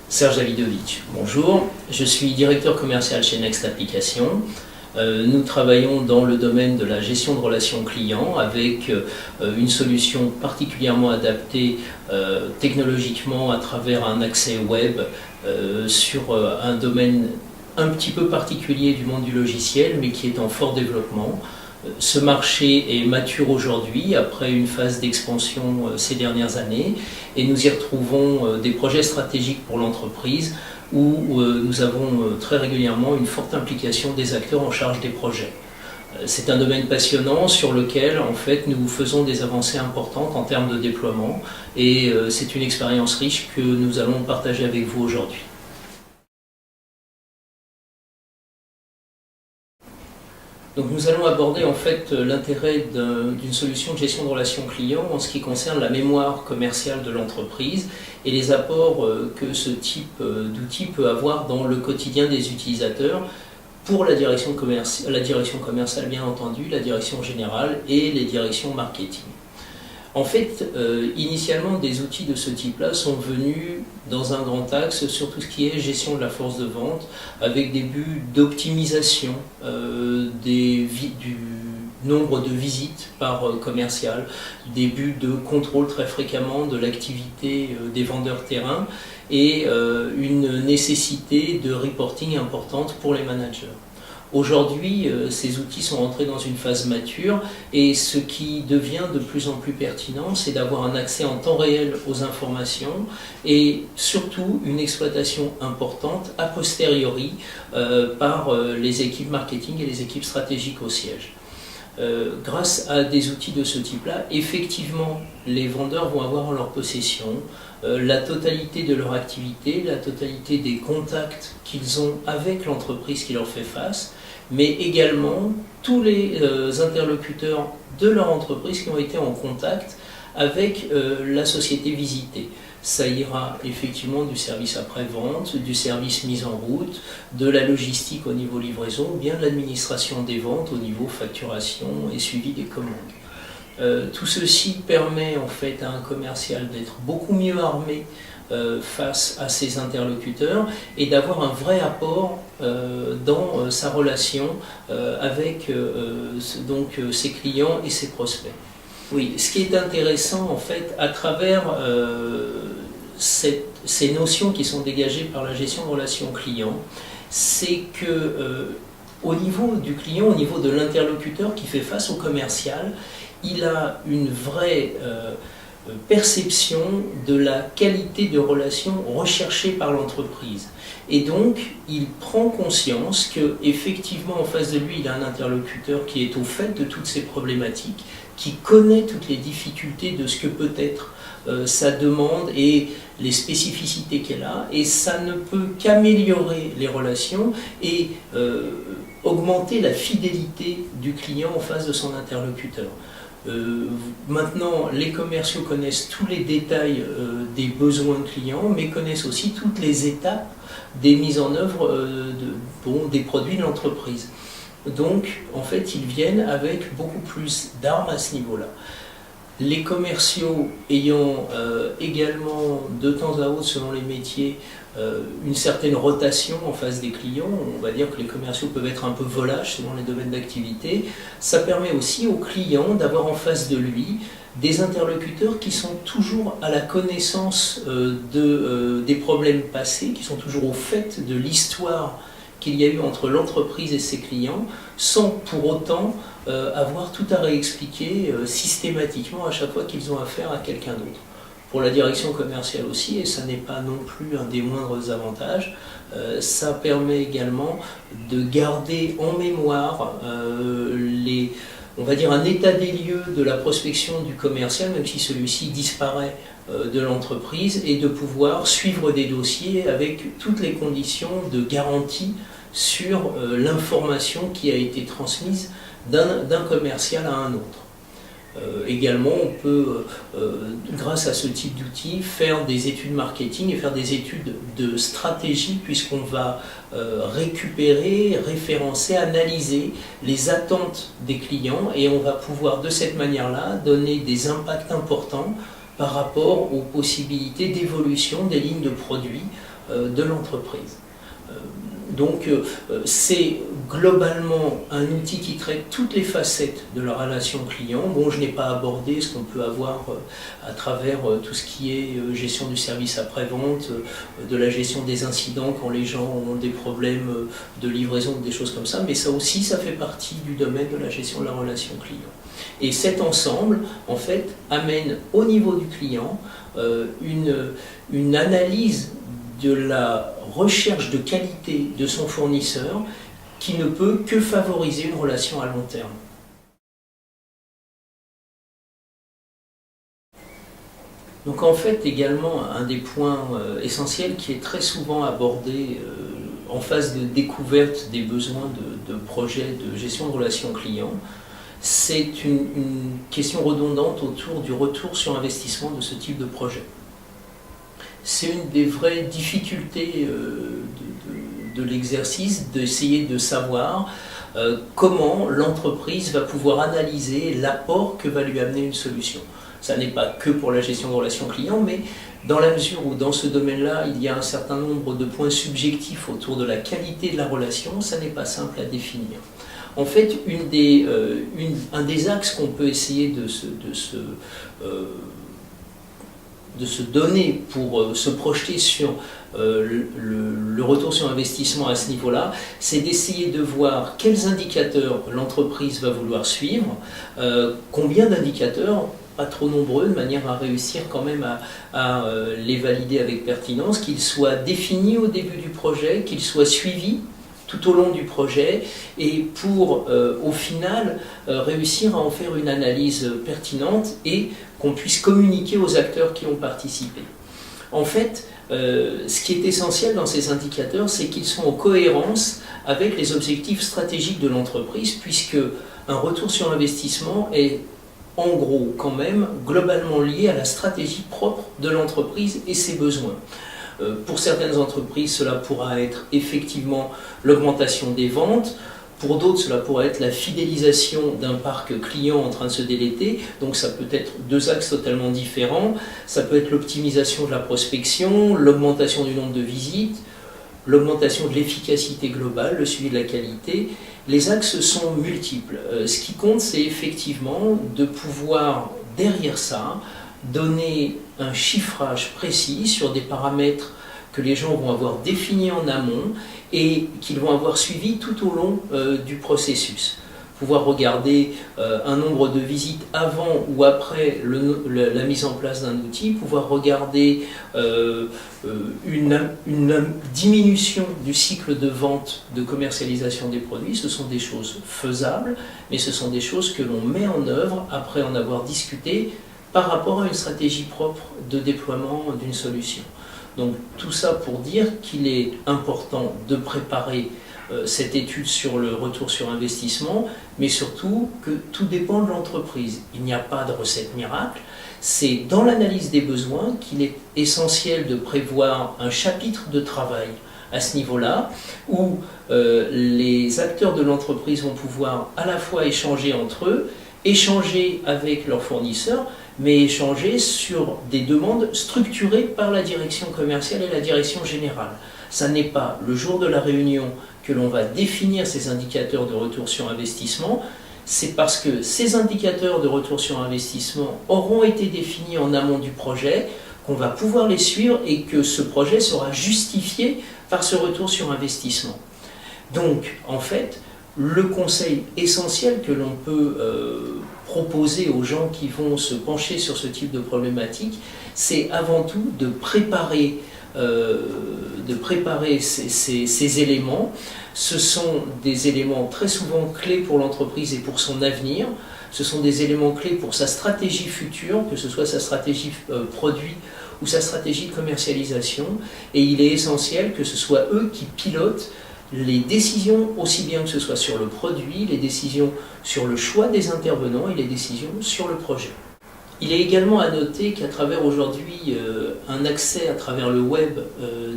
Serge Davidovitch, bonjour, je suis directeur commercial chez Next Applications. Nous travaillons dans le domaine de la gestion de relations clients avec une solution particulièrement adaptée technologiquement à travers un accès web sur un domaine un petit peu particulier du monde du logiciel mais qui est en fort développement. Ce marché est mature aujourd'hui après une phase d'expansion ces dernières années et nous y retrouvons des projets stratégiques pour l'entreprise où nous avons très régulièrement une forte implication des acteurs en charge des projets. C'est un domaine passionnant sur lequel en fait nous faisons des avancées importantes en termes de déploiement et c'est une expérience riche que nous allons partager avec vous aujourd'hui. Donc nous allons aborder en fait l'intérêt d'une solution de gestion de relations clients en ce qui concerne la mémoire commerciale de l'entreprise et les apports que ce type d'outil peut avoir dans le quotidien des utilisateurs pour la direction commerciale bien entendu, la direction générale et les directions marketing. En fait, initialement, des outils de ce type-là sont venus dans un grand axe sur tout ce qui est gestion de la force de vente, avec des buts d'optimisation du nombre de visites par commercial, des buts de contrôle très fréquemment de l'activité des vendeurs terrain et une nécessité de reporting importante pour les managers. Aujourd'hui, ces outils sont entrés dans une phase mature et ce qui devient de plus en plus pertinent, c'est d'avoir un accès en temps réel aux informations et surtout une exploitation importante a posteriori par les équipes marketing et les équipes stratégiques au siège. Grâce à des outils de ce type-là, effectivement, les vendeurs vont avoir en leur possession la totalité de leur activité, la totalité des contacts qu'ils ont avec l'entreprise qui leur fait face, mais également tous les interlocuteurs de leur entreprise qui ont été en contact avec la société visitée. Ça ira effectivement du service après-vente, du service mise en route, de la logistique au niveau livraison, ou bien de l'administration des ventes au niveau facturation et suivi des commandes. Tout ceci permet en fait à un commercial d'être beaucoup mieux armé face à ses interlocuteurs et d'avoir un vrai apport dans sa relation avec ses clients et ses prospects. Oui, ce qui est intéressant en fait à travers ces notions qui sont dégagées par la gestion de relations clients, c'est que au niveau du client, au niveau de l'interlocuteur qui fait face au commercial, il a une vraie perception de la qualité de relation recherchée par l'entreprise. Et donc, il prend conscience qu'effectivement, en face de lui, il a un interlocuteur qui est au fait de toutes ces problématiques, qui connaît toutes les difficultés de ce que peut être sa demande et les spécificités qu'elle a, et ça ne peut qu'améliorer les relations et augmenter la fidélité du client en face de son interlocuteur. Maintenant, les commerciaux connaissent tous les détails des besoins clients, mais connaissent aussi toutes les étapes des mises en œuvre des produits de l'entreprise. Donc, en fait, ils viennent avec beaucoup plus d'armes à ce niveau-là. Les commerciaux ayant également, de temps à autre, selon les métiers, une certaine rotation en face des clients, on va dire que les commerciaux peuvent être un peu volages selon les domaines d'activité, ça permet aussi au client d'avoir en face de lui des interlocuteurs qui sont toujours à la connaissance des problèmes passés, qui sont toujours au fait de l'histoire qu'il y a eu entre l'entreprise et ses clients, sans pour autant avoir tout à réexpliquer systématiquement à chaque fois qu'ils ont affaire à quelqu'un d'autre. Pour la direction commerciale aussi, et ça n'est pas non plus un des moindres avantages, ça permet également de garder en mémoire on va dire un état des lieux de la prospection du commercial, même si celui-ci disparaît de l'entreprise, et de pouvoir suivre des dossiers avec toutes les conditions de garantie sur l'information qui a été transmise d'un commercial à un autre. Également, on peut, grâce à ce type d'outils, faire des études marketing et faire des études de stratégie, puisqu'on va récupérer, référencer, analyser les attentes des clients, et on va pouvoir de cette manière-là donner des impacts importants par rapport aux possibilités d'évolution des lignes de produits de l'entreprise. Donc c'est globalement un outil qui traite toutes les facettes de la relation client. Bon, je n'ai pas abordé ce qu'on peut avoir à travers tout ce qui est gestion du service après-vente, de la gestion des incidents quand les gens ont des problèmes de livraison, des choses comme ça, mais ça aussi, ça fait partie du domaine de la gestion de la relation client. Et cet ensemble, en fait, amène au niveau du client une analyse de la recherche de qualité de son fournisseur qui ne peut que favoriser une relation à long terme. Donc en fait également un des points essentiels qui est très souvent abordé en phase de découverte des besoins de projets de gestion de relations clients, c'est une question redondante autour du retour sur investissement de ce type de projet. C'est une des vraies difficultés de l'exercice, d'essayer de savoir comment l'entreprise va pouvoir analyser l'apport que va lui amener une solution. Ça n'est pas que pour la gestion de relations clients, mais dans la mesure où dans ce domaine-là, il y a un certain nombre de points subjectifs autour de la qualité de la relation, ça n'est pas simple à définir. En fait, un des axes qu'on peut essayer de se donner pour se projeter sur le retour sur investissement à ce niveau-là, c'est d'essayer de voir quels indicateurs l'entreprise va vouloir suivre, combien d'indicateurs, pas trop nombreux, de manière à réussir quand même à les valider avec pertinence, qu'ils soient définis au début du projet, qu'ils soient suivis tout au long du projet, et pour au final réussir à en faire une analyse pertinente et qu'on puisse communiquer aux acteurs qui ont participé. En fait, ce qui est essentiel dans ces indicateurs, c'est qu'ils sont en cohérence avec les objectifs stratégiques de l'entreprise, puisque un retour sur investissement est en gros quand même globalement lié à la stratégie propre de l'entreprise et ses besoins. Pour certaines entreprises, cela pourra être effectivement l'augmentation des ventes. Pour d'autres, cela pourrait être la fidélisation d'un parc client en train de se déléter. Donc ça peut être deux axes totalement différents. Ça peut être l'optimisation de la prospection, l'augmentation du nombre de visites, l'augmentation de l'efficacité globale, le suivi de la qualité. Les axes sont multiples. Ce qui compte, c'est effectivement de pouvoir, derrière ça, donner un chiffrage précis sur des paramètres que les gens vont avoir définis en amont et qu'ils vont avoir suivis tout au long du processus. Pouvoir regarder un nombre de visites avant ou après la mise en place d'un outil, pouvoir regarder une diminution du cycle de vente, de commercialisation des produits. Ce sont des choses faisables, mais ce sont des choses que l'on met en œuvre après en avoir discuté par rapport à une stratégie propre de déploiement d'une solution. Donc tout ça pour dire qu'il est important de préparer cette étude sur le retour sur investissement, mais surtout que tout dépend de l'entreprise. Il n'y a pas de recette miracle. C'est dans l'analyse des besoins qu'il est essentiel de prévoir un chapitre de travail à ce niveau-là, où les acteurs de l'entreprise vont pouvoir à la fois échanger entre eux, échanger avec leurs fournisseurs, mais échanger sur des demandes structurées par la direction commerciale et la direction générale. Ça n'est pas le jour de la réunion que l'on va définir ces indicateurs de retour sur investissement, c'est parce que ces indicateurs de retour sur investissement auront été définis en amont du projet, qu'on va pouvoir les suivre et que ce projet sera justifié par ce retour sur investissement. Donc, en fait, le conseil essentiel que l'on peut proposer aux gens qui vont se pencher sur ce type de problématique, c'est avant tout de préparer ces éléments. Ce sont des éléments très souvent clés pour l'entreprise et pour son avenir. Ce sont des éléments clés pour sa stratégie future, que ce soit sa stratégie produit ou sa stratégie de commercialisation. Et il est essentiel que ce soit eux qui pilotent les décisions, aussi bien que ce soit sur le produit, les décisions sur le choix des intervenants et les décisions sur le projet. Il est également à noter qu'à travers aujourd'hui un accès à travers le web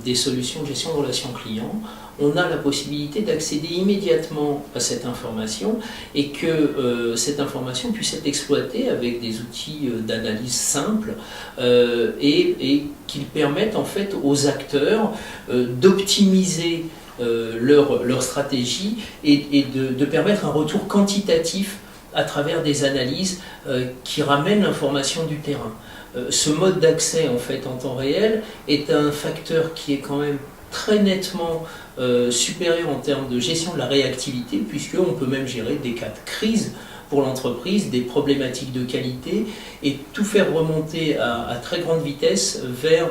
des solutions de gestion de relations clients, on a la possibilité d'accéder immédiatement à cette information et que cette information puisse être exploitée avec des outils d'analyse simples et qu'ils permettent en fait aux acteurs d'optimiser leur stratégie et de permettre un retour quantitatif à travers des analyses qui ramènent l'information du terrain. Ce mode d'accès en fait en temps réel est un facteur qui est quand même très nettement supérieur en termes de gestion de la réactivité, puisqu'on peut même gérer des cas de crise pour l'entreprise, des problématiques de qualité, et tout faire remonter à très grande vitesse vers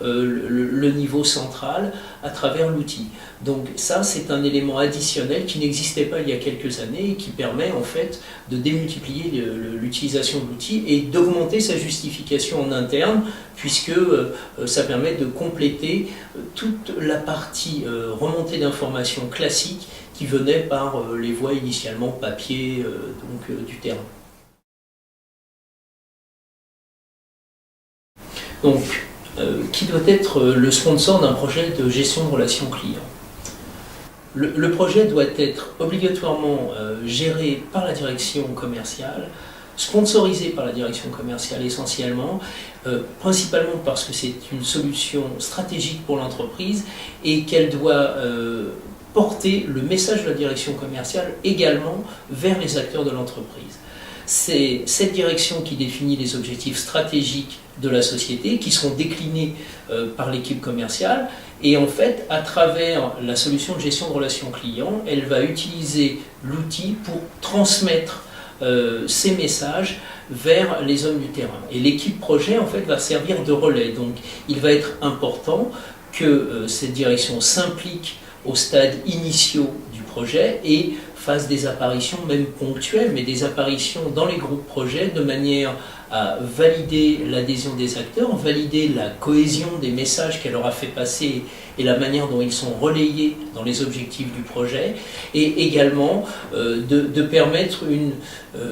le niveau central à travers l'outil. Donc ça, c'est un élément additionnel qui n'existait pas il y a quelques années et qui permet en fait de démultiplier l'utilisation de l'outil et d'augmenter sa justification en interne, puisque ça permet de compléter toute la partie remontée d'informations classique qui venaient par les voies initialement papier du terrain. Donc, qui doit être le sponsor d'un projet de gestion de relations clients? Le projet doit être obligatoirement géré par la direction commerciale, sponsorisé par la direction commerciale essentiellement, principalement parce que c'est une solution stratégique pour l'entreprise et qu'elle doit porter le message de la direction commerciale également vers les acteurs de l'entreprise. C'est cette direction qui définit les objectifs stratégiques de la société, qui seront déclinés par l'équipe commerciale, et en fait, à travers la solution de gestion de relations clients, elle va utiliser l'outil pour transmettre ces messages vers les hommes du terrain. Et l'équipe projet, en fait, va servir de relais. Donc, il va être important que cette direction s'implique aux stades initiaux du projet et fasse des apparitions, même ponctuelles, mais des apparitions dans les groupes projets de manière à valider l'adhésion des acteurs, valider la cohésion des messages qu'elle leur a fait passer et la manière dont ils sont relayés dans les objectifs du projet, et également de permettre une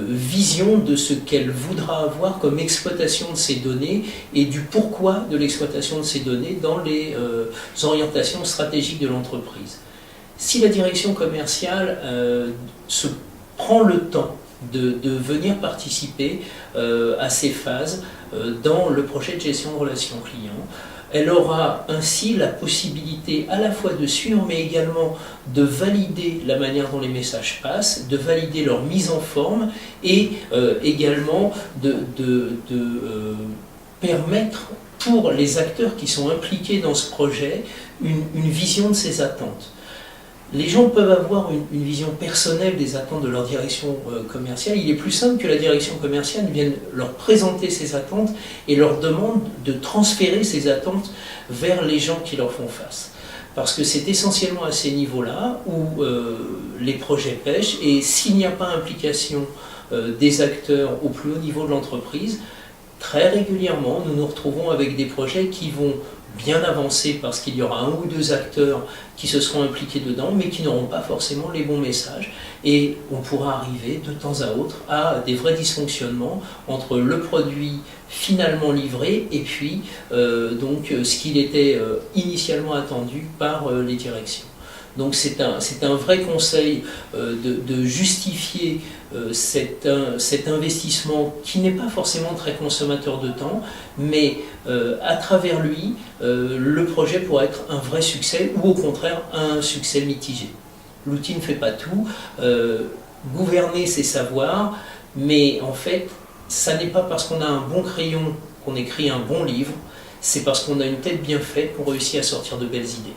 vision de ce qu'elle voudra avoir comme exploitation de ces données et du pourquoi de l'exploitation de ces données dans les orientations stratégiques de l'entreprise. Si la direction commerciale se prend le temps de venir participer à ces phases dans le projet de gestion de relations clients, elle aura ainsi la possibilité à la fois de suivre, mais également de valider la manière dont les messages passent, de valider leur mise en forme et également de permettre pour les acteurs qui sont impliqués dans ce projet une vision de ces attentes. Les gens peuvent avoir une vision personnelle des attentes de leur direction commerciale. Il est plus simple que la direction commerciale vienne leur présenter ses attentes et leur demande de transférer ces attentes vers les gens qui leur font face. Parce que c'est essentiellement à ces niveaux-là où les projets pêchent, et s'il n'y a pas implication des acteurs au plus haut niveau de l'entreprise, très régulièrement, nous nous retrouvons avec des projets qui vont bien avancer parce qu'il y aura un ou deux acteurs qui se seront impliqués dedans, mais qui n'auront pas forcément les bons messages. Et on pourra arriver de temps à autre à des vrais dysfonctionnements entre le produit finalement livré et puis ce qu'il était initialement attendu par les directions. Donc c'est un vrai conseil de justifier cet investissement qui n'est pas forcément très consommateur de temps, mais à travers lui, le projet pourra être un vrai succès ou au contraire un succès mitigé. L'outil ne fait pas tout, gouverner c'est savoir, mais en fait, ça n'est pas parce qu'on a un bon crayon qu'on écrit un bon livre, c'est parce qu'on a une tête bien faite qu'on réussit à sortir de belles idées.